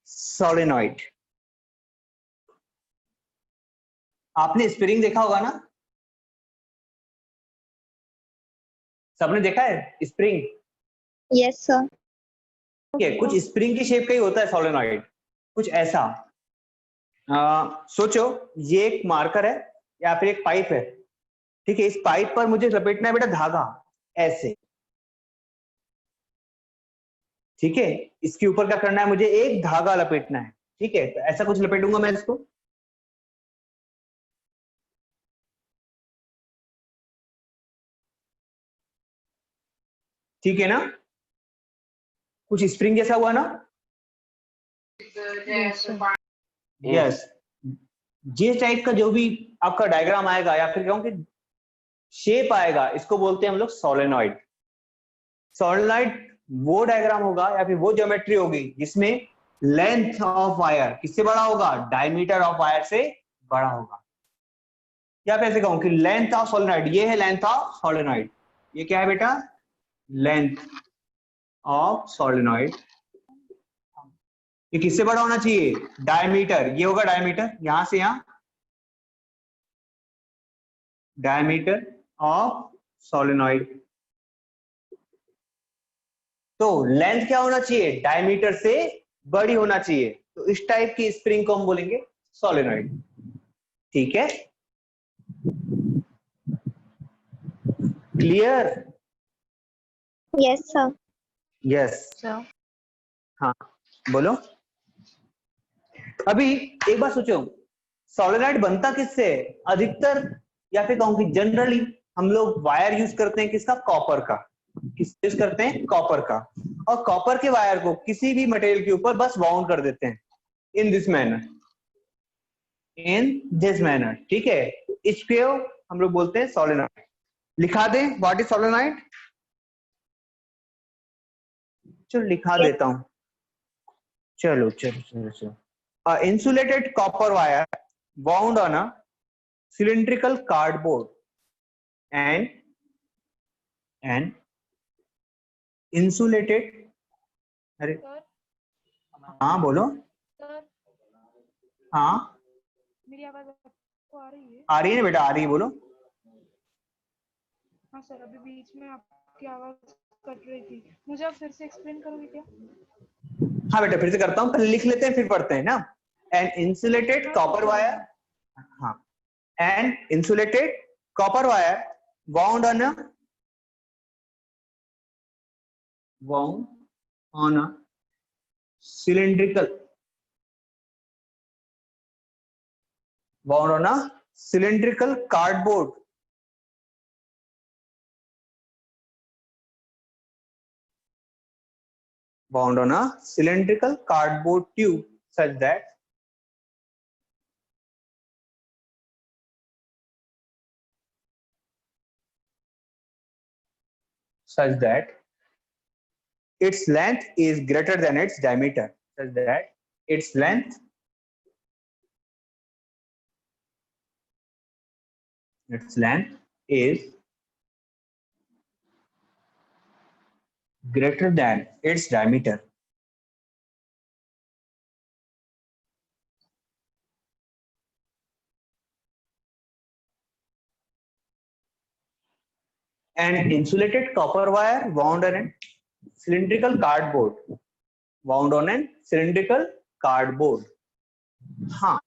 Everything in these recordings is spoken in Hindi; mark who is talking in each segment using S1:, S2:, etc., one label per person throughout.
S1: सोलेनॉइड। आपने स्प्रिंग देखा होगा ना, सबने देखा है स्प्रिंग?
S2: Yes sir.
S1: कुछ स्प्रिंग की शेप का ही होता है सोलेनॉइड, कुछ ऐसा। सोचो ये एक मार्कर है या फिर एक पाइप है, ठीक है। इस पाइप पर मुझे लपेटना है बेटा धागा, ऐसे, ठीक है। इसके ऊपर क्या करना है, मुझे एक धागा लपेटना है, ठीक है। तो ऐसा कुछ लपेटूंगा मैं इसको, ठीक है ना। कुछ स्प्रिंग जैसा हुआ ना? यस। जिस टाइप का जो भी आपका डायग्राम आएगा या फिर कहूं कि शेप आएगा, इसको बोलते हैं हम लोग सोलेनॉइड। सोलेनॉइड वो डायग्राम होगा या फिर वो ज्योमेट्री होगी जिसमें लेंथ ऑफ वायर किससे बड़ा होगा, डायमीटर ऑफ वायर से बड़ा होगा। या फिर ऐसे कहूं कि लेंथ ऑफ सोलेनॉइड, ये है लेंथ ऑफ सोलेनॉइड। ये क्या है बेटा, लेंथ ऑफ सोलेनॉइड। ये किससे बड़ा होना चाहिए, डायमीटर। ये होगा डायमीटर, यहां से यहां, डायमीटर ऑफ सोलेनॉइड। तो लेंथ क्या होना चाहिए, डायमीटर से बड़ी होना चाहिए। तो इस टाइप की स्प्रिंग को हम बोलेंगे सोलेनॉइड, ठीक है। क्लियर?
S2: Yes sir.
S1: यस। हाँ बोलो। अभी एक बात सोचो, सोलेनॉइड बनता किससे है? अधिकतर या फिर कहूं कि जनरली हम लोग वायर यूज करते हैं किसका, कॉपर का। किस यूज करते हैं, कॉपर का। और कॉपर के वायर को किसी भी मटेरियल के ऊपर बस बाउंड कर देते हैं in this manner, in this manner, ठीक है। इसको हम लोग बोलते हैं सोलेनॉइड। लिखा दें व्हाट इज सोलेनॉइड? चलो लिखा देता हूं, चलो चलो चलो चलो। Insulated copper wire bound on a cylindrical cardboard and insulated, अरे हाँ बोलो।
S3: सर
S1: हाँ
S3: मेरी आवाज आपको आ रही है?
S1: आ रही है ना बेटा, आ रही है, बोलो।
S3: हाँ सर, अभी बीच में आपकी आवाज कट रही थी, मुझे आप फिर से एक्सप्लेन करोगे क्या?
S1: हाँ बेटा फिर से करता हूँ, पहले लिख लेते हैं फिर पढ़ते हैं ना। एन इंसुलेटेड कॉपर वायर, हाँ, an insulated copper wire bound on a cylindrical, bound on a cylindrical cardboard, bound on a cylindrical cardboard tube such that its length is greater than its diameter, such that its length is greater than its diameter. An insulated copper wire wound on a cylindrical cardboard, wound on a cylindrical cardboard. हाँ,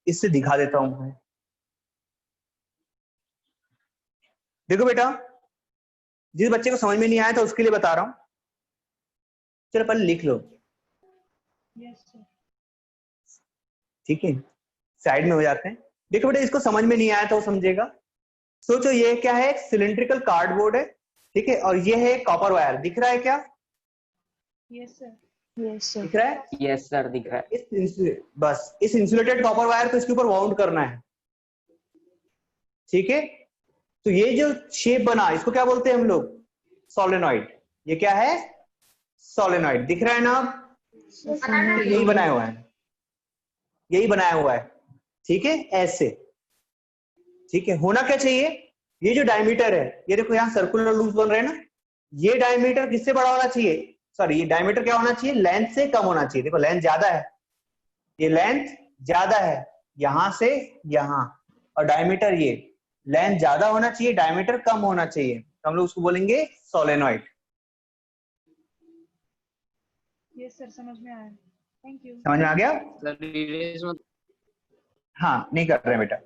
S1: इससे दिखा देता हूं मैं। देखो बेटा, जिस बच्चे को समझ में नहीं आया था उसके लिए बता रहा हूं, चलो पहले लिख लो।
S3: Yes sir.
S1: ठीक है, साइड में हो जाते हैं। देखो बेटा, इसको समझ में नहीं आया तो वो समझेगा। सोचो ये क्या है, सिलिंड्रिकल कार्डबोर्ड है, ठीक है, और ये है कॉपर वायर। दिख रहा है क्या?
S3: Yes sir.
S2: Yes sir.
S1: दिख रहा है?
S4: यस सर दिख रहा है।
S1: बस इस इंसुलेटेड कॉपर वायर को इसके ऊपर वाउंड करना है, ठीक है। तो ये जो शेप बना, इसको क्या बोलते हैं हम लोग, सोलेनॉइड। ये क्या है, सोलेनॉइड। दिख रहा है ना? यही बनाया हुआ है, यही बनाया हुआ है, ठीक है, ऐसे। ठीक है, होना क्या चाहिए, ये जो डायमीटर है, ये देखो यहाँ सर्कुलर लूप्स बन रहे हैं ना, ये डायमीटर किससे बड़ा होना चाहिए, सॉरी, ये डायमीटर क्या होना चाहिए, लेंथ से कम होना चाहिए। देखो लेंथ ज्यादा है, ये लेंथ ज्यादा है यहां से यहां, और डायमीटर ये लेंथ ज्यादा होना चाहिए, डायमीटर कम होना चाहिए, तो हम लोग उसको बोलेंगे सोलेनॉइड।
S3: यस सर, समझ में आया, थैंक यू।
S1: समझ में आ गया?
S4: सर इरेज मत।
S1: हाँ, नहीं कर रहे हैं बेटा।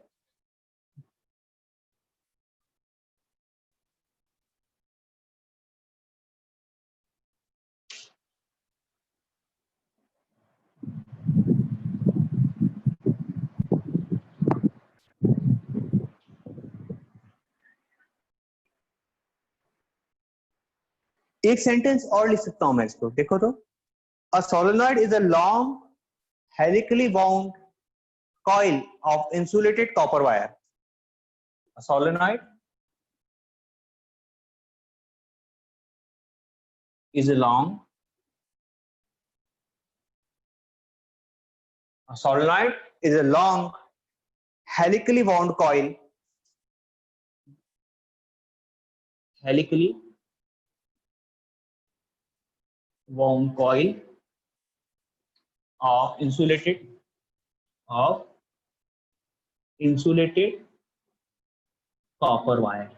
S1: एक सेंटेंस और लिख सकता हूं मैं इसको, देखो तो। A solenoid is a long helically wound coil of insulated copper wire. A solenoid is a long helically wound coil of insulated copper wire.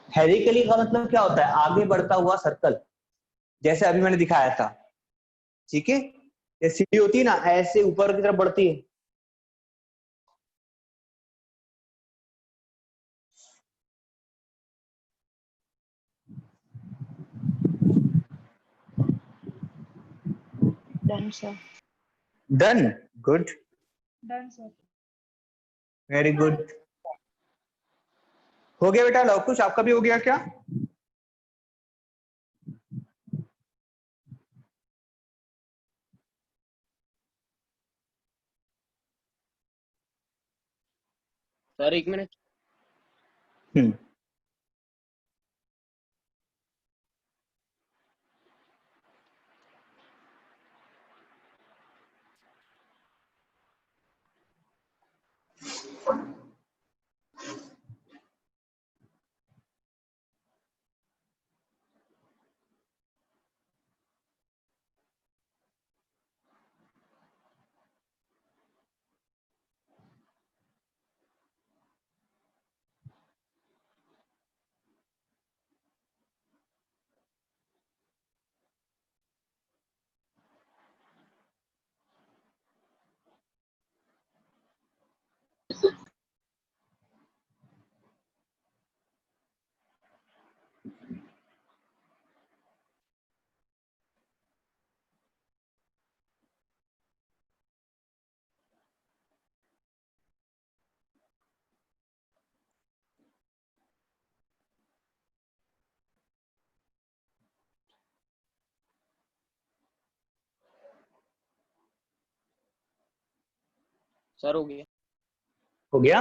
S1: Helically का मतलब क्या होता है, आगे बढ़ता हुआ सर्कल, जैसे अभी मैंने दिखाया था। ठीक है, ये सीढ़ी होती है ना, ऐसे ऊपर की तरफ बढ़ती है।
S2: Done, sir.
S1: Done, good,
S3: done sir.
S1: Very good. हो गया बेटा लव कुश, आपका भी हो गया क्या?
S4: Sir 1 minute. सर हो गया।
S1: हो गया।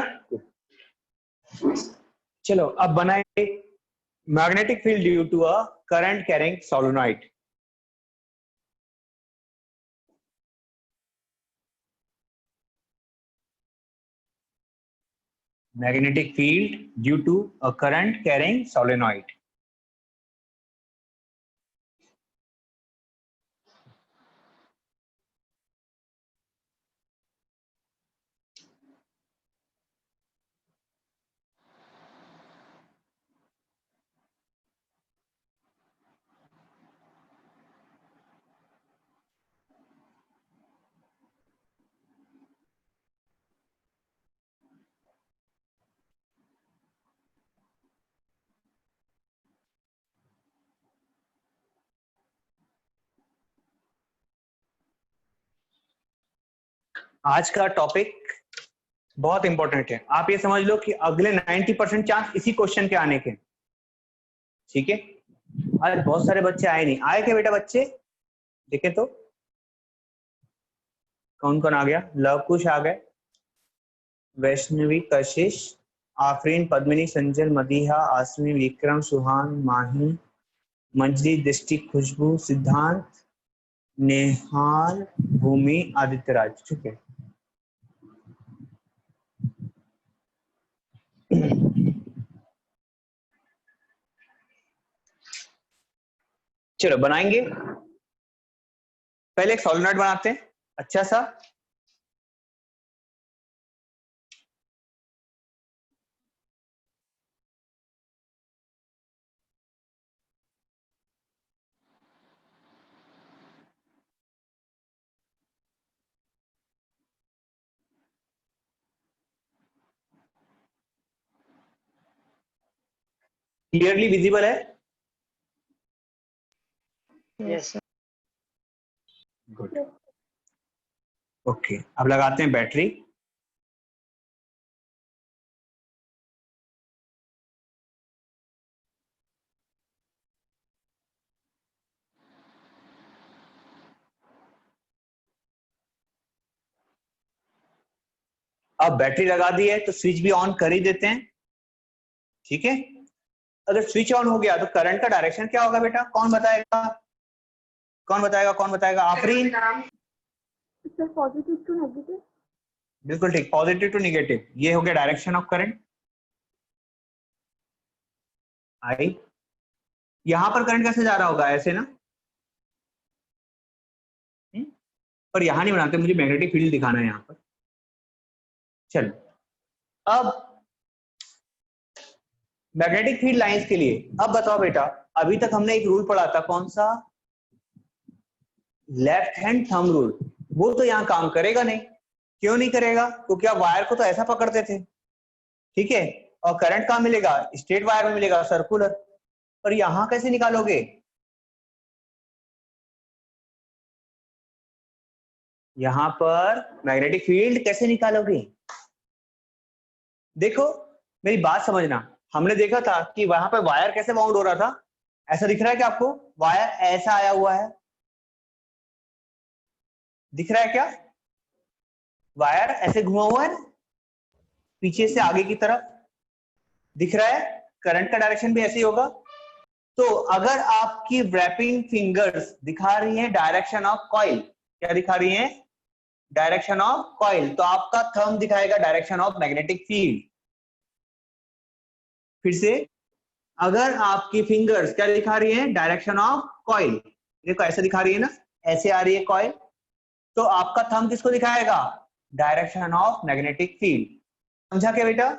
S1: चलो अब बनाएंगे magnetic field due to a current carrying solenoid. Magnetic field due to a current carrying solenoid. आज का टॉपिक बहुत इंपॉर्टेंट है, आप ये समझ लो कि अगले 90% चांस इसी क्वेश्चन के आने के। ठीक है, आज बहुत सारे बच्चे आए नहीं, आए क्या बेटा बच्चे? देखें तो कौन कौन आ गया। लव कुश आ गए, वैष्णवी, कशिश, आफरीन, पद्मिनी, संजल, मदीहा, आसमी, विक्रम, सुहान, माही, मंजरी, दृष्टि, खुशबू, सिद्धांत, नेहाल, भूमि, आदित्यराज। ठीक है, चलो बनाएंगे, पहले एक सोलेनॉइड बनाते हैं अच्छा सा। क्लियरली विजिबल है?
S2: Yes, sir.
S1: गुड। ओके, अब लगाते हैं बैटरी। अब बैटरी लगा दी है तो स्विच भी ऑन कर ही देते हैं, ठीक है। अगर स्विच ऑन हो गया तो करंट का डायरेक्शन क्या होगा बेटा, कौन बताएगा, कौन बताएगा, कौन बताएगा? आफरीन।
S3: Positive to negative.
S1: बिल्कुल ठीक, पॉजिटिव टू निगेटिव, ये हो गया डायरेक्शन ऑफ करंट। आई, यहां पर करंट कैसे जा रहा होगा, ऐसे ना। पर यहां नहीं बनाते, मुझे मैग्नेटिक फील्ड दिखाना है यहां पर। चलो, अब मैग्नेटिक फील्ड लाइंस के लिए अब बताओ बेटा, अभी तक हमने एक रूल पढ़ा था, कौन सा? Left hand thumb rule. वो तो यहाँ काम करेगा नहीं। क्यों नहीं करेगा? क्योंकि आप वायर को तो ऐसा पकड़ते थे, ठीक है, और करंट कहाँ मिलेगा? स्ट्रेट वायर में मिलेगा, सर्कुलर। पर यहां कैसे निकालोगे? यहां पर मैग्नेटिक फील्ड कैसे निकालोगे? देखो, मेरी बात समझना, हमने देखा था कि वहां पर वायर कैसे बाउंड हो रहा था। ऐसा दिख रहा है क्या आपको? वायर ऐसा आया हुआ है, दिख रहा है क्या? वायर ऐसे घुमा हुआ है, पीछे से आगे की तरफ, दिख रहा है। करंट का डायरेक्शन भी ऐसे ही होगा। तो अगर आपकी रैपिंग फिंगर्स दिखा रही है डायरेक्शन ऑफ कॉइल, क्या दिखा रही है? डायरेक्शन ऑफ कॉइल, तो आपका थंब दिखाएगा डायरेक्शन ऑफ मैग्नेटिक फील्ड। फिर से, अगर आपकी फिंगर्स क्या दिखा रही है? Direction of coil. देखो ऐसे दिखा रही है ना, ऐसे आ रही है कॉइल, तो आपका थंब किसको दिखाएगा? Direction of magnetic field. समझा क्या बेटा?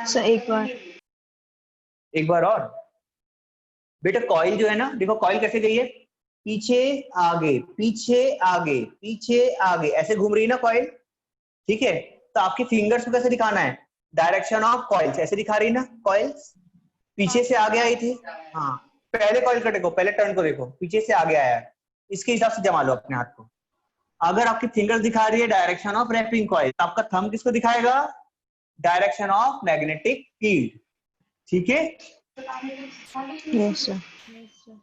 S2: सर एक बार
S1: और बेटा, कॉइल जो है ना, देखो कॉइल कैसे गई है, पीछे आगे पीछे आगे पीछे आगे, ऐसे घूम रही है ना कॉइल, ठीक है। तो आपकी फिंगर्स को कैसे दिखाना है? डायरेक्शन ऑफ कॉइल्स, ऐसे दिखा रही है ना कॉइल्स, पीछे से आगे आई थी। हाँ, पहले कॉइल को देखो, पहले टर्न को देखो, पीछे से आगे आया है, इसके हिसाब से जमा लो अपने हाथ को। अगर आपकी फिंगर्स दिखा रही है डायरेक्शन ऑफ रैपिंग कॉइल, तो आपका थंब किसको दिखाएगा? डायरेक्शन ऑफ मैग्नेटिक फील्ड, ठीक है।
S2: Yes sir.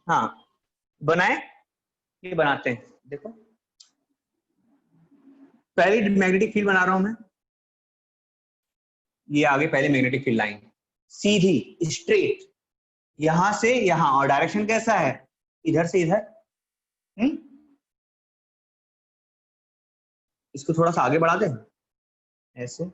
S1: हाँ, बनाए, ये बनाते हैं। देखो, पहली मैग्नेटिक फील्ड बना रहा हूं मैं, ये आगे पहले मैग्नेटिक फील्ड लाइन सीधी स्ट्रेट, यहां से यहां, और डायरेक्शन कैसा है? इधर से इधर। इसको थोड़ा सा आगे बढ़ा दें, ऐसे।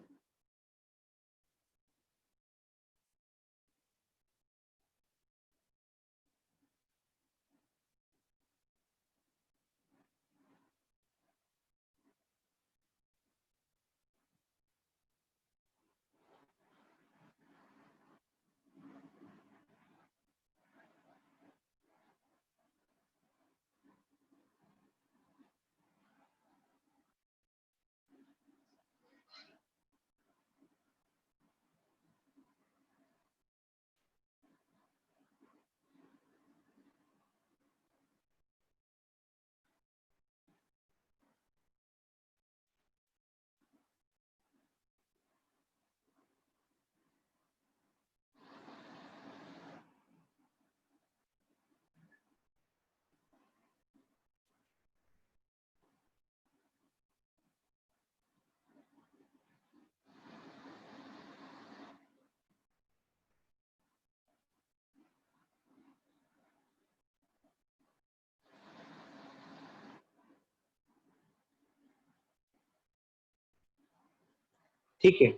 S1: ठीक है,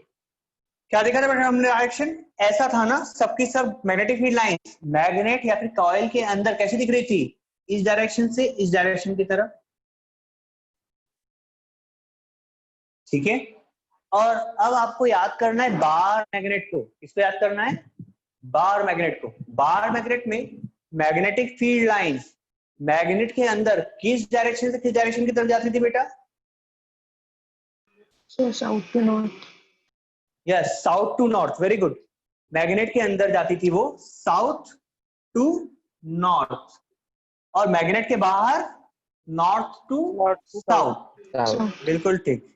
S1: क्या देखा था बेटा हमने डायरेक्शन? ऐसा था ना, सबकी सब मैग्नेटिक फील्ड लाइंस मैग्नेट या फिर कॉइल के अंदर कैसी दिख रही थी? इस डायरेक्शन से इस डायरेक्शन की तरफ, ठीक है। और अब आपको याद करना है बार मैग्नेट को। किसको याद करना है? बार मैग्नेट को। बार मैग्नेट में मैग्नेटिक फील्ड लाइंस मैग्नेट के अंदर किस डायरेक्शन से किस डायरेक्शन की तरफ जाती थी बेटा?
S2: Sir south to north.
S1: Yes, south to north, very good. Magnet के अंदर जाती थी वो साउथ टू नॉर्थ, और मैग्नेट के बाहर नॉर्थ टू साउथ। बिल्कुल ठीक,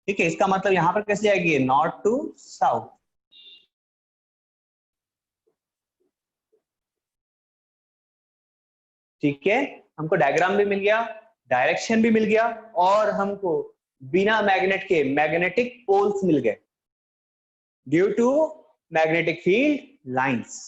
S1: ठीक है। इसका मतलब यहां पर कैसे जाएगी? North to south. ठीक है, हमको डायग्राम भी मिल गया, डायरेक्शन भी मिल गया, और हमको बिना मैग्नेट के मैग्नेटिक पोल्स मिल गए due to magnetic field lines.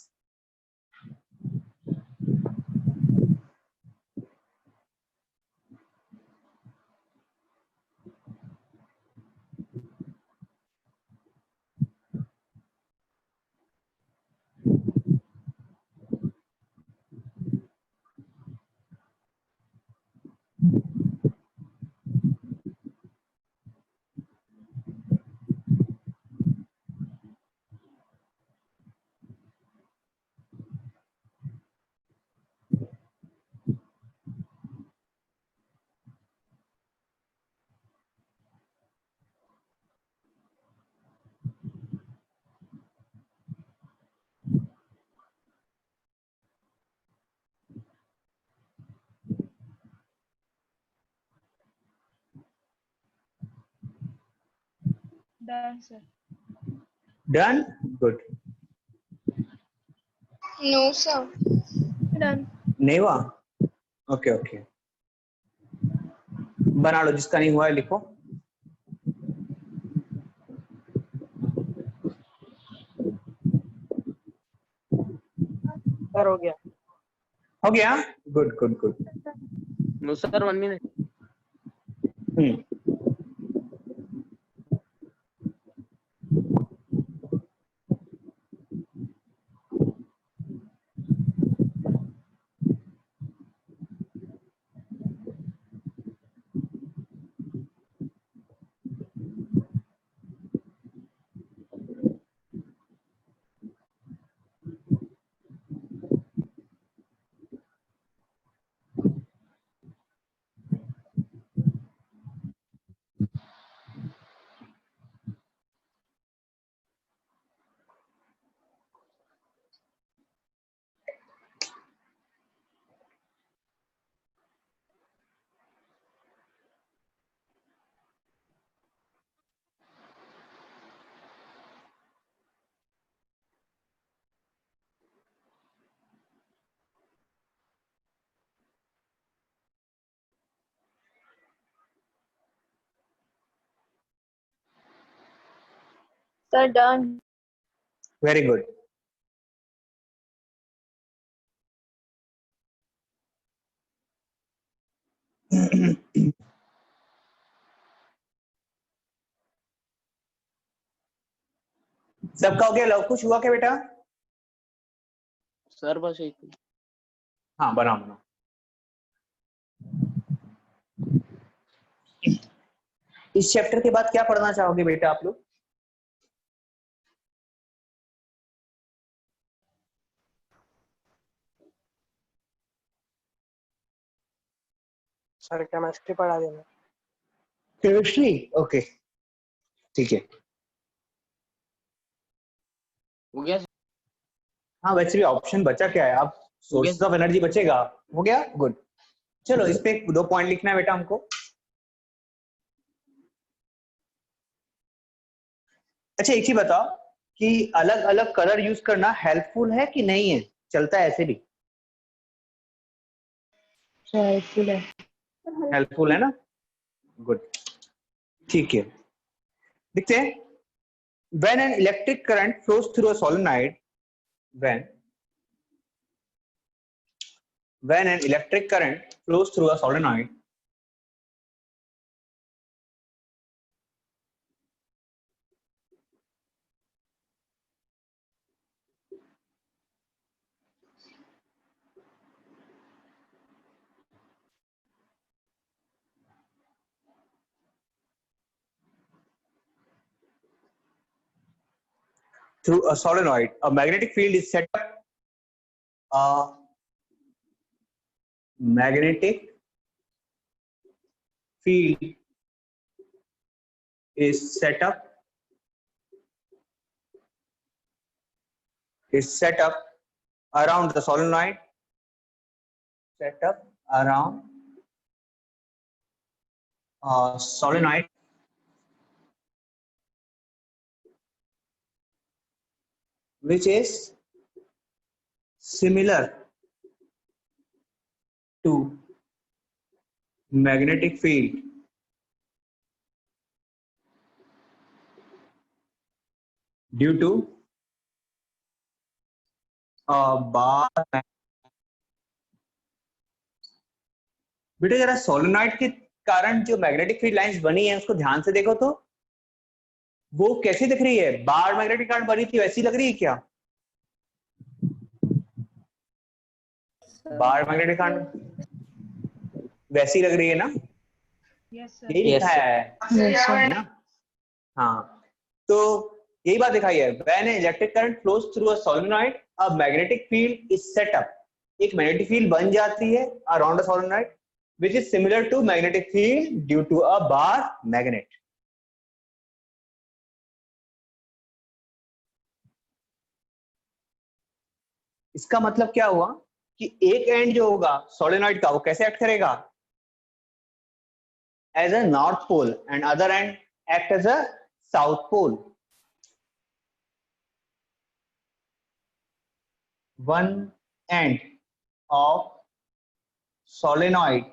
S3: Done sir.
S1: Done, good.
S2: No sir.
S3: Done.
S1: नहीं हुआ? ओके ओके, बना लो, जिसका नहीं हुआ है लिखो।
S4: सर हो गया।
S1: हो गया, good good good.
S4: No sir 1 minute.
S2: Sir done.
S1: Very good. सबका हो गया? लव कुछ हुआ क्या बेटा?
S4: सर बस एक।
S1: हाँ, बनाओ बनाओ। इस चैप्टर के बाद क्या पढ़ना चाहोगे बेटा आप लोग?
S5: सर केमिस्ट्री पढ़ा देना।
S1: केमिस्ट्री, ओके ठीक है।
S4: हो गया।
S1: हाँ, वैसे भी ऑप्शन बचा क्या है? आप सोर्स ऑफ एनर्जी बचेगा। हो गया, गुड। चलो, इस पे 2 पॉइंट लिखना है बेटा हमको। अच्छा, एक ही बताओ कि अलग अलग कलर यूज करना हेल्पफुल है कि नहीं है? चलता है ऐसे भी?
S2: हेल्पफुल है।
S1: हेल्पफुल है ना, गुड, ठीक है। देखते हैं। When an electric current flows through a solenoid, when an electric current flows through a solenoid, through a solenoid, a magnetic field is set up. A magnetic field is set up around the solenoid, set up around a solenoid which is similar to magnetic field due to a bar. बेटा जरा सोलेनॉइड के कारण जो मैग्नेटिक फील्ड लाइंस बनी है उसको ध्यान से देखो तो वो कैसी दिख रही है? बार मैग्नेटिक कारण बनी थी वैसी लग रही है क्या? बार मैग्नेटिक कारण वैसी लग रही है ना?
S3: Yes sir.
S1: यही लिखा है ना? हाँ, तो यही बात दिखाई है। When an electric current flows through a solenoid, a magnetic field is set up. एक मैग्नेटिक फील्ड बन जाती है around a solenoid, which is similar to magnetic field due to a bar magnet. इसका मतलब क्या हुआ कि एक एंड जो होगा सोलेनॉइड का वो कैसे एक्ट करेगा? As a north pole and other end act as a south pole. One end of solenoid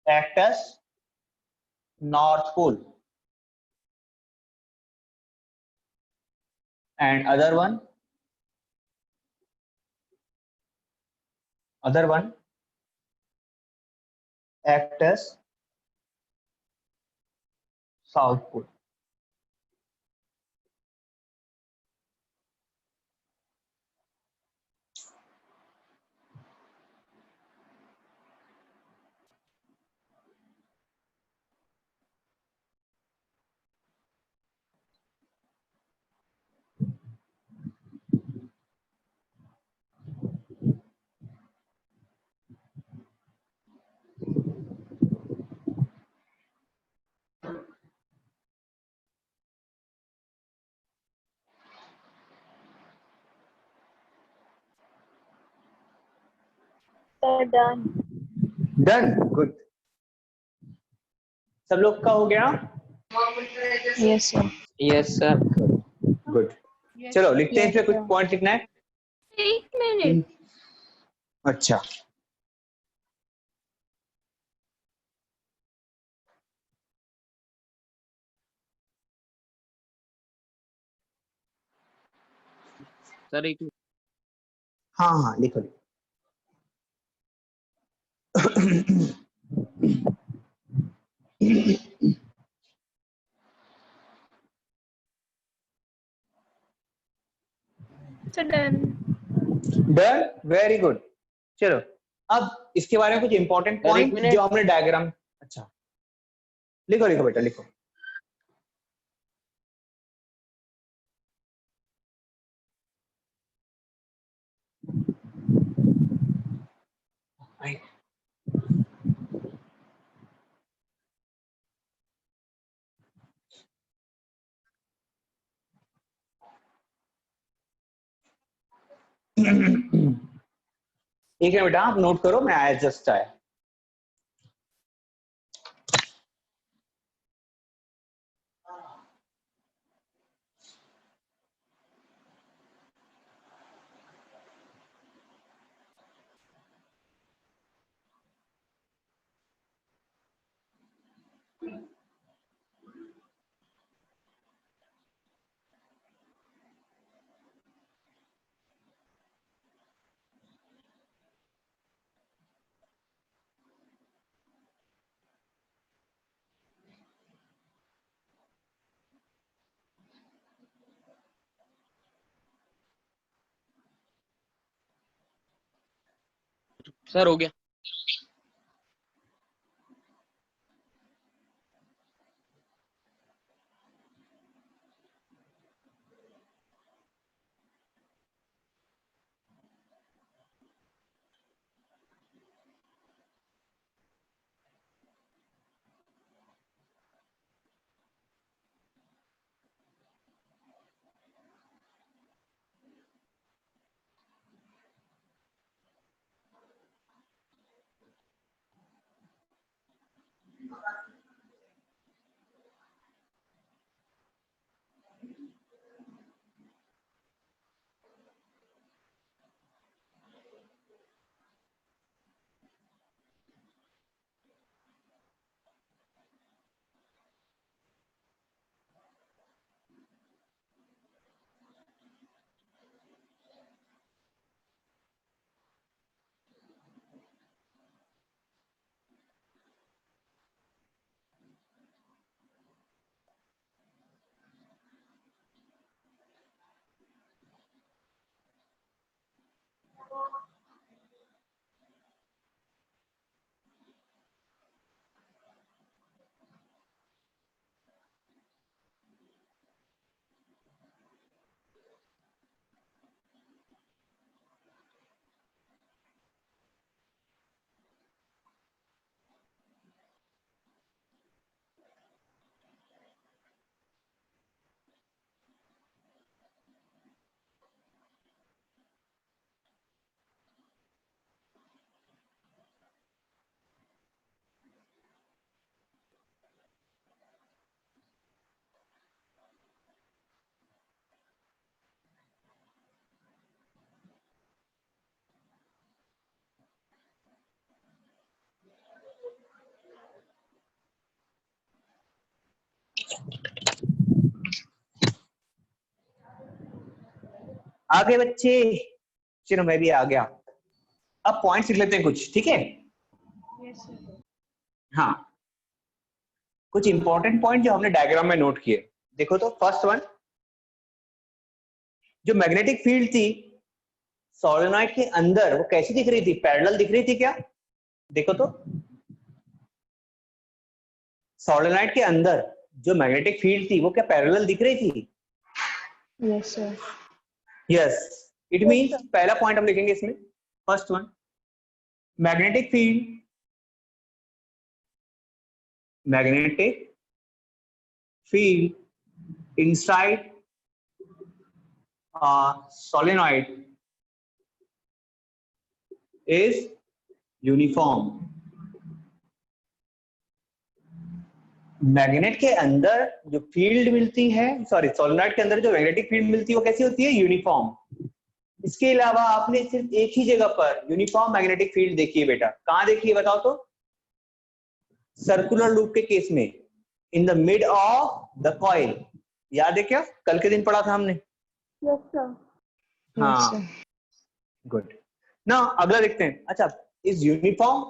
S1: act as north pole and other one act as south pole.
S2: Sir, done.
S1: Done. Good. सब लोग का हो गया?
S2: Yes, sir.
S4: Yes sir.
S1: Good.
S3: Yes,
S1: चलो
S3: sir.
S1: लिखते हैं,
S2: Yes,
S1: इसमें कुछ
S2: sir.
S1: पॉइंट लिखना है।
S2: 8 minutes.
S1: अच्छा,
S4: सर एक
S1: हाँ हाँ लिखो लिखो।
S2: Sir, done.
S1: Done, very good. चलो अब इसके बारे में कुछ इंपॉर्टेंट
S4: सर, एक
S1: पॉइंट
S4: मिनट।
S1: जो हमने डायग्राम। अच्छा लिखो लिखो बेटा लिखो। एक है बेटा, आप नोट करो, मैं आया जस्ट आया।
S4: सर हो गया।
S1: आगे बच्चे, चलो मैं भी आ गया। अब पॉइंट्स लिख लेते हैं कुछ, ठीक है।
S3: Yes sir.
S1: हाँ, कुछ इंपॉर्टेंट पॉइंट जो हमने डायग्राम में नोट किए। देखो तो फर्स्ट वन, जो मैग्नेटिक फील्ड थी सोलेनॉइड के अंदर, वो कैसी दिख रही थी? पैरेलल दिख रही थी क्या? देखो तो, सोलेनॉइड के अंदर जो मैग्नेटिक फील्ड थी वो क्या पैरेलल दिख रही थी?
S2: Yes, sir.
S1: Yes, it means पहला पॉइंट हम लिखेंगे इसमें, first one, magnetic field inside solenoid is uniform. Magnet के अंदर जो फील्ड मिलती है, सॉरी सोलेनॉइड के अंदर जो मैग्नेटिक फील्ड मिलती है वो कैसी होती है? यूनिफॉर्म। इसके अलावा आपने सिर्फ एक ही जगह पर यूनिफॉर्म मैग्नेटिक फील्ड देखी है बेटा, कहां देखी है बताओ तो? सर्कुलर लूप के केस में, in the mid of the coil. याद है क्या? कल के दिन पढ़ा था हमने।
S2: Yes, sir.
S1: हाँ, गुड ना। अगला देखते हैं। अच्छा, इज यूनिफॉर्म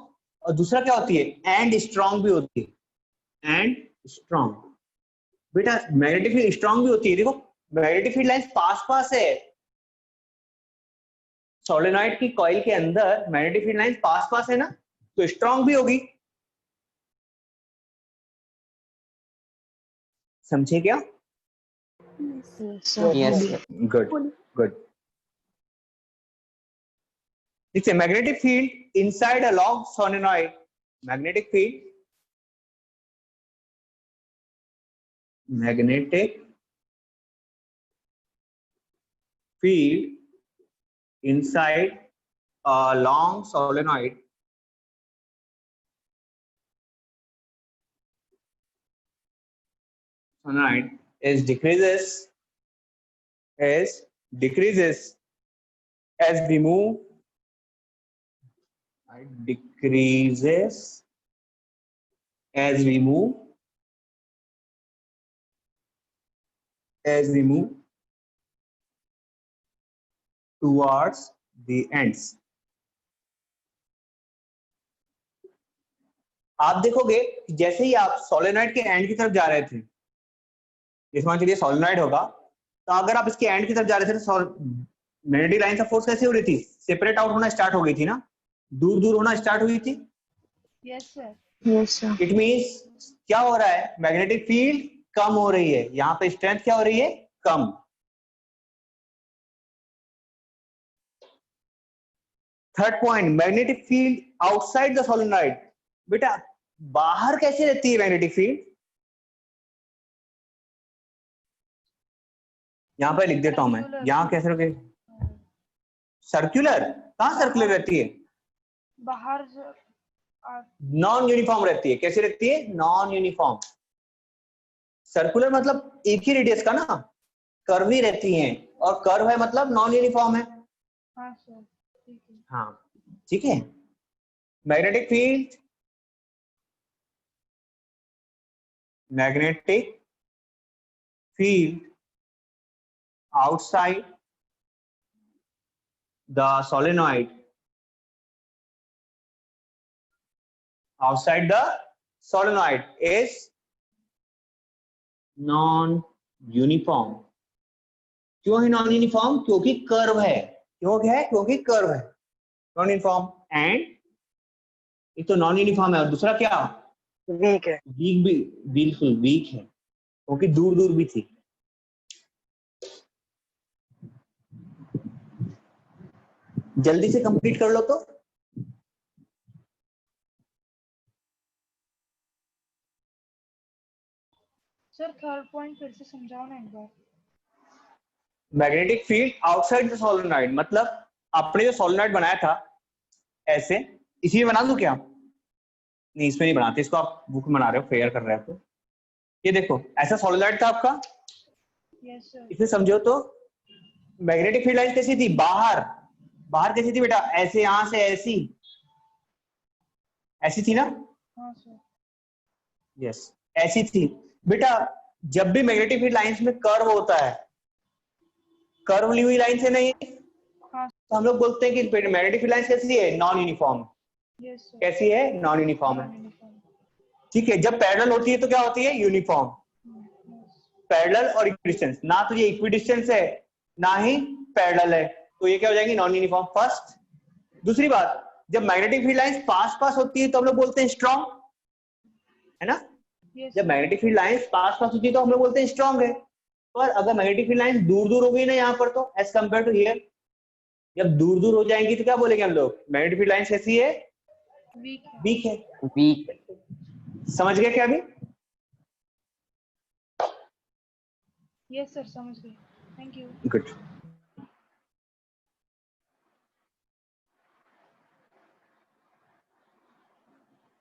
S1: और दूसरा क्या होती है? एंड स्ट्रॉन्ग भी होती है। एंड स्ट्रॉन्ग बेटा, मैग्नेटिक फील्ड स्ट्रॉन्ग भी होती है। देखो मैग्नेटिक फील्ड लाइंस पास पास है, सोलेनॉइड की कॉइल के अंदर मैग्नेटिक फील्ड लाइंस पास पास है ना, तो स्ट्रॉन्ग भी होगी। समझे क्या?
S2: Yes, sir.
S4: Yes, sir.
S1: Good good. देखिए, magnetic field inside a long solenoid, magnetic field inside a long solenoid is decreases as we move, decreases as we move towards the ends. आप देखोगे जैसे ही आप सोलेनॉइड के एंड की तरफ जा रहे थे, इसमें चलिए सोलेनॉइड होगा, तो अगर आप इसके एंड की तरफ जा रहे थे तो मैग्नेटिक लाइन ऑफ फोर्स कैसे हो रही थी? सेपरेट आउट होना स्टार्ट हो गई थी ना, दूर दूर होना स्टार्ट हुई थी।
S3: Yes sir.
S2: Yes, sir.
S1: It means क्या हो रहा है? मैग्नेटिक फील्ड कम हो रही है। यहाँ पे स्ट्रेंथ क्या हो रही है? कम। Third point, magnetic field outside the solenoid. बेटा बाहर कैसे रहती है मैग्नेटिक फील्ड? यहां पर लिख देता हूं मैं, यहां कैसे रखे? सर्कुलर। कहां सर्कुलर रहती है?
S3: बाहर
S1: नॉन यूनिफॉर्म रहती है। कैसे रहती है? Non uniform. सर्कुलर मतलब एक ही रेडियस का ना, कर्व ही रहती है, और कर्व है मतलब नॉन यूनिफॉर्म है।
S3: हाँ सर, ठीक है।
S1: हाँ, ठीक है। Magnetic field outside the solenoid is non uniform. क्यों है नॉन यूनिफॉर्म? क्योंकि कर्व है। क्यों है? क्योंकि कर्व है, नॉन यूनिफॉर्म। एंड एक तो नॉन यूनिफॉर्म है और दूसरा क्या?
S5: वीक है।
S1: वीक भी, बिल्कुल वीक है, क्योंकि दूर दूर भी थी। जल्दी से कंप्लीट कर लो तो।
S3: सर थर्ड पॉइंट फिर से समझाओ ना एक बार।
S1: Magnetic field outside the solenoid मतलब आपने जो सोलेनॉइड बनाया था ऐसे, इसी में बना दूं क्या? नहीं, इसमें नहीं बनाते, इसको आप बुक में बना रहे हो, फेयर कर रहे हो। तो ये देखो, ऐसा सोलेनॉइड था आपका।
S3: Yes sir.
S1: इसमें समझो तो मैग्नेटिक फील्ड लाइन कैसी थी? बाहर कैसी थी बेटा? ऐसे, यहां से ऐसी थी ना?
S3: हाँ सर।
S1: यस, ऐसी थी बेटा। जब भी मैग्नेटिक फील्ड लाइंस में कर्व होता है, कर्व ली हुई लाइन से नहीं है,
S3: हाँ
S1: तो हम लोग बोलते हैं कि मैग्नेटिक फील्ड लाइन कैसी है, नॉन यूनिफॉर्म।
S3: यस सर
S1: कैसी है, नॉन यूनिफॉर्म है।
S3: यूनिफॉर्म
S1: ठीक है, जब पैरेलल होती है तो क्या होती है, यूनिफॉर्म। पैरेलल और इक्विडिस्टेंस, ना तो ये इक्विडिस्टेंस है ना ही पैरेलल है, तो ये क्या हो जाएंगी, नॉन यूनिफॉर्म। फर्स्ट। दूसरी बात, जब मैग्नेटिक फील्ड लाइंस पास पास होती है तो हम लोग बोलते हैं स्ट्रॉन्ग, है ना।
S3: यस
S1: जब मैग्नेटिक फील्ड लाइंस पास पास होती है तो हम लोग बोलते हैं स्ट्रॉन्ग है। पर अगर मैग्नेटिक फील्ड लाइंस दूर दूर हो गई ना यहाँ पर, तो एज कम्पेयर टू हियर, जब दूर दूर हो जाएंगी तो क्या बोलेंगे हम लोग, मैग्नेटिक फील्ड लाइंस कैसी है,
S3: वीक है
S1: वीक है।
S4: वीक।
S1: समझ गए क्या अभी?
S3: यस सर समझ गए थैंक यू
S1: गुड।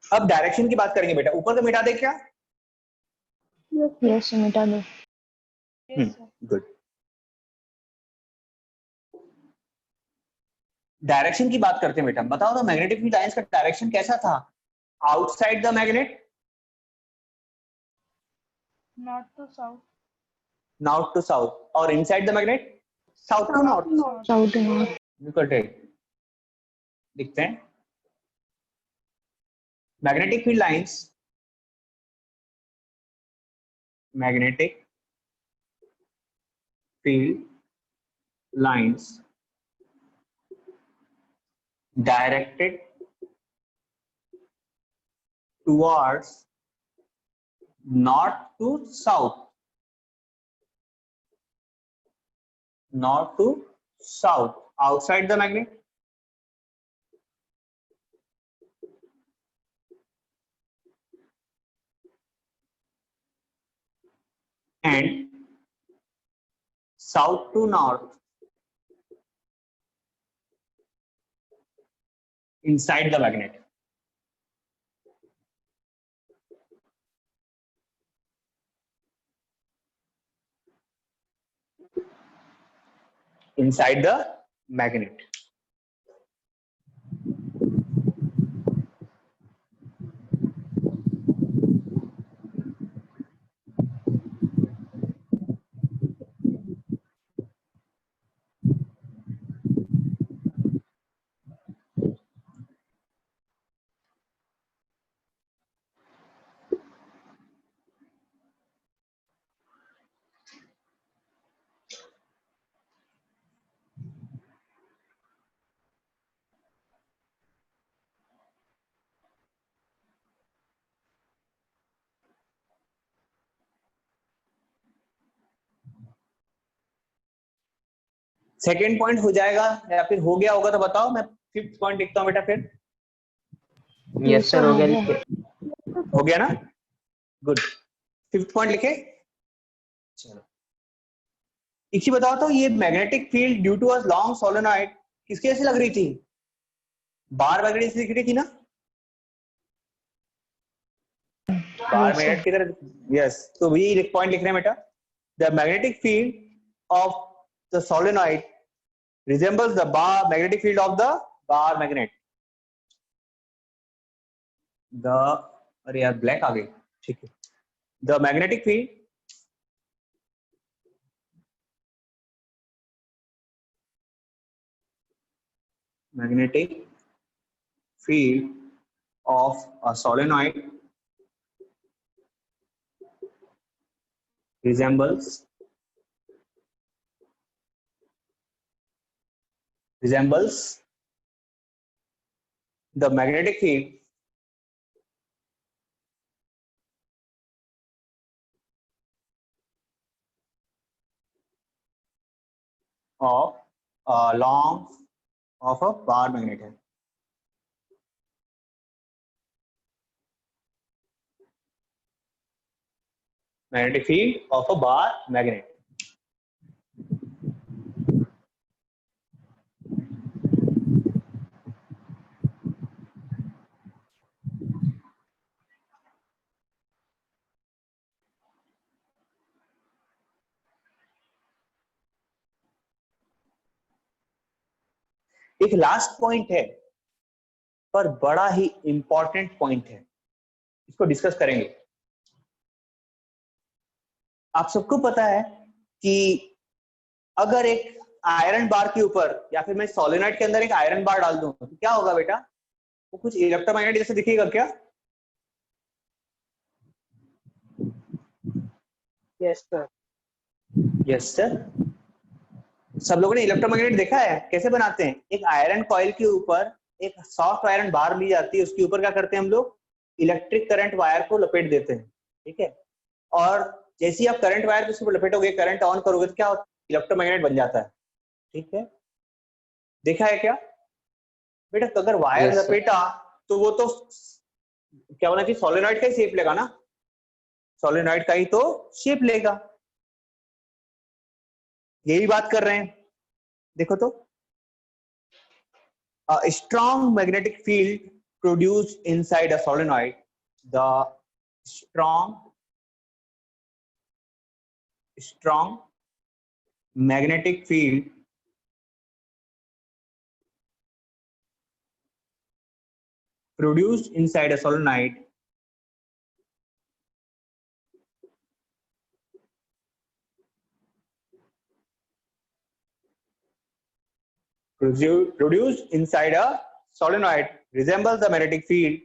S1: अब डायरेक्शन की बात करेंगे बेटा, ऊपर का मिटा दे क्या?
S2: Yes, मिटा दो.
S3: Yes sir
S1: good. डायरेक्शन की बात करते हैं बेटा, बताओ तो मैग्नेटिक फील्ड लाइंस का डायरेक्शन कैसा था, outside the magnet,
S3: north to south
S1: north to south, और inside the magnet, south to north.
S2: South to north.
S1: बिल्कुल ठीक। लिखते हैं, magnetic field lines, magnetic field lines directed towards north to south, north to south, outside the magnet, and south to north, inside the magnet. Inside the magnet. Second point हो जाएगा या फिर हो गया होगा तो बताओ, मैं फिफ्थ पॉइंट लिखता हूं बेटा फिर।
S4: यस सर हो गया
S2: हो
S4: लिखिए।
S1: हो गया ना, गुड। फिफ्थ पॉइंट लिखे, चलो एक ही बताओ तो, ये magnetic field due to a long solenoid किसके जैसे लग रही थी, बार मैग्नेट से दिख रही थी ना, बार मैग्नेट की तरह, यस। तो ये पॉइंट लिख रहे हैं बेटा, the magnetic field of the solenoid resembles the bar magnetic field of the bar magnet. The, अरे यार ब्लैक आ गई, ठीक है। The magnetic field of a solenoid resembles the magnetic field of a bar magnet है। Magnetic field of a bar magnet. एक लास्ट पॉइंट है, पर बड़ा ही इंपॉर्टेंट पॉइंट है, इसको डिस्कस करेंगे। आप सबको पता है कि अगर एक आयरन बार के ऊपर या फिर मैं सोलेनॉइड के अंदर एक आयरन बार डाल दूं तो क्या होगा बेटा? वो कुछ इलेक्ट्रोमैग्नेटिक जैसे दिखेगा क्या?
S4: Yes sir.
S1: Yes sir. सब लोगों ने इलेक्ट्रोमैग्नेट देखा है कैसे बनाते हैं? एक आयरन कॉइल के ऊपर एक सॉफ्ट आयरन बार ली जाती है, उसके ऊपर क्या करते हैं हम लोग? इलेक्ट्रिक करंट वायर को लपेट देते हैं, ठीक है? और जैसे ही आप करंट वायर को उसके ऊपर लपेटोगे, करंट ऑन करोगे तो क्या होता है? इलेक्ट्रोमैग्नेट बन जाता है, ठीक है? देखा है क्या बेटा? तो अगर वायर
S4: Yes, sir.
S1: लपेटा तो वो तो क्या होना चाहिए? सोलेनॉइड का ही शेप लेगा ना, सोलेनॉइड का ही तो शेप लेगा। यही बात कर रहे हैं, देखो तो। A strong magnetic field produced inside a solenoid. The strong magnetic field produced inside a solenoid produced inside a solenoid resembles the magnetic field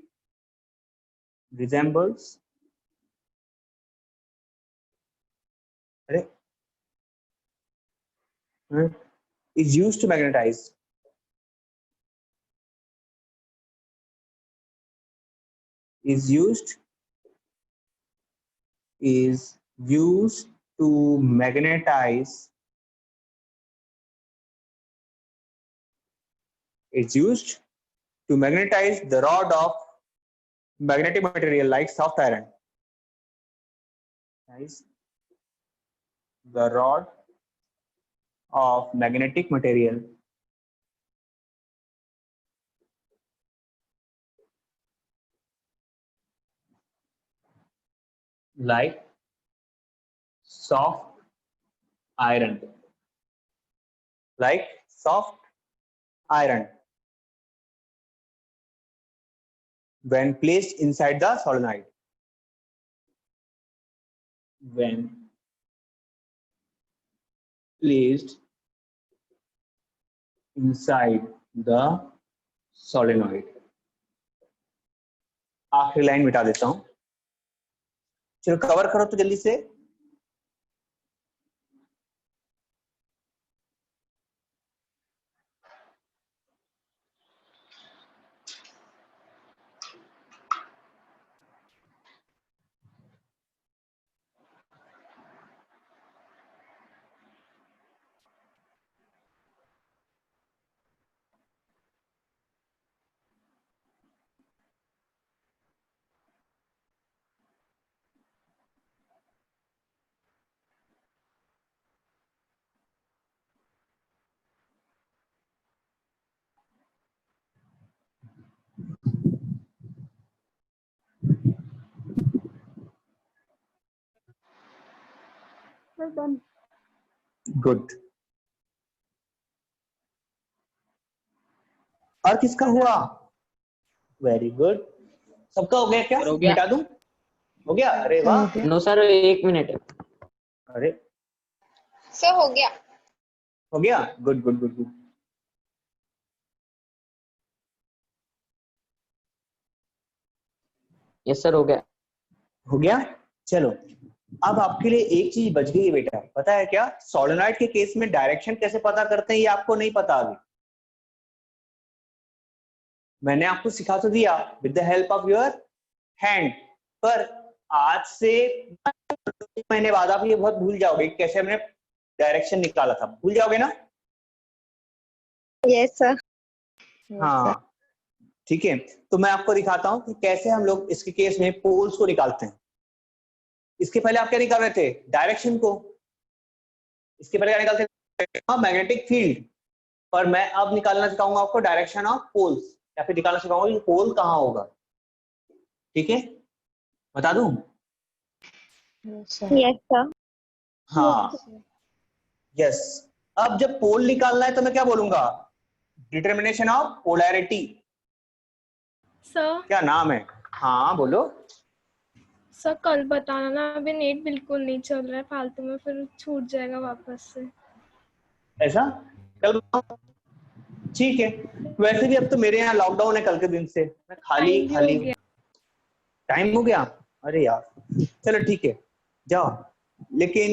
S1: is used to magnetize is used to magnetize the rod of magnetic material like soft iron. The rod of magnetic material like soft iron, when placed inside the solenoid. When placed inside the solenoid. आखिरी लाइन मिटा देता हूं, चलो कवर करो तो जल्दी से।
S2: Well done.
S1: गुड। और किसका हुआ? Very good. सबका हो गया क्या?
S4: हो गया।
S1: मिटा दूं? हो गया? अरे वाह।
S2: हो गया।
S4: No sir, 1 minute.
S1: अरे
S3: सर हो गया।
S1: हो गया? Good good good good.
S4: Yes sir, हो गया।
S1: हो गया? चलो अब आपके लिए एक चीज बच गई है बेटा, पता है क्या? सोलेनॉइड के केस में डायरेक्शन कैसे पता करते हैं ये आपको नहीं पता अभी। मैंने आपको सिखा तो दिया with the help of your hand, पर आज से 1 महीने बाद आप ये बहुत भूल जाओगे कैसे हमने डायरेक्शन निकाला था, भूल जाओगे ना?
S2: Yes, sir.
S1: हाँ ठीक है, तो मैं आपको दिखाता हूं कि कैसे हम लोग इसके केस में पोल्स को निकालते हैं। इसके पहले आप क्या निकाल रहे थे? डायरेक्शन को। इसके पहले क्या निकालते थे? Magnetic field. पर मैं अब निकालना सिखाऊंगा आपको डायरेक्शन ऑफ पोल्स, या फिर निकालना सिखाऊंगा कि पोल कहाँ होगा। ठीक है, बता दूं?
S2: Yes, sir. Yes, sir.
S1: हाँ यस। अब जब पोल निकालना है तो मैं क्या बोलूंगा? Determination of polarity.
S3: सर
S1: क्या नाम है? हाँ बोलो।
S3: सर कल बताना ना, अभी नेट बिल्कुल नहीं चल रहा है फालतू में, फिर छूट जाएगा वापस से।
S1: ऐसा कल, ठीक है। वैसे भी अब तो मेरे यहाँ लॉकडाउन है कल के दिन से, मैं खाली
S3: Time भी
S1: खाली
S3: हो गया।
S1: टाइम हो गया, अरे यार चलो ठीक है जाओ, लेकिन